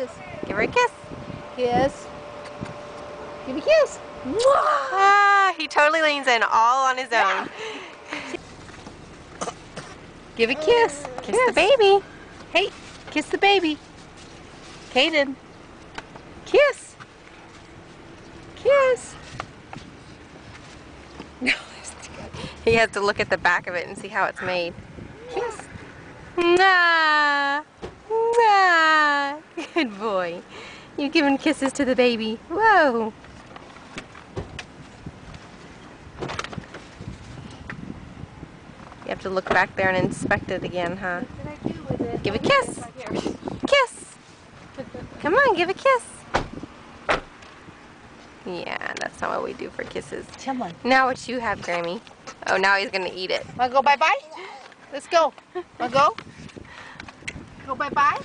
kisses. Give her a kiss. Kiss. Give a kiss. Ah, he totally leans in all on his own. Give a kiss. Kiss the baby. Hey, kiss the baby. Kaden. Kiss. Kiss. No, He has to look at the back of it and see how it's made. kiss. Nah. Nah. Good boy. You've given kisses to the baby. Whoa. You have to look back there and inspect it again, huh? What did I do with it? Give a kiss. Kiss. Come on, give a kiss. Yeah, that's not what we do for kisses. Come on. Now what you have, Grammy? Oh, now he's gonna eat it. Wanna go bye-bye? Let's go. Wanna go? Go bye-bye?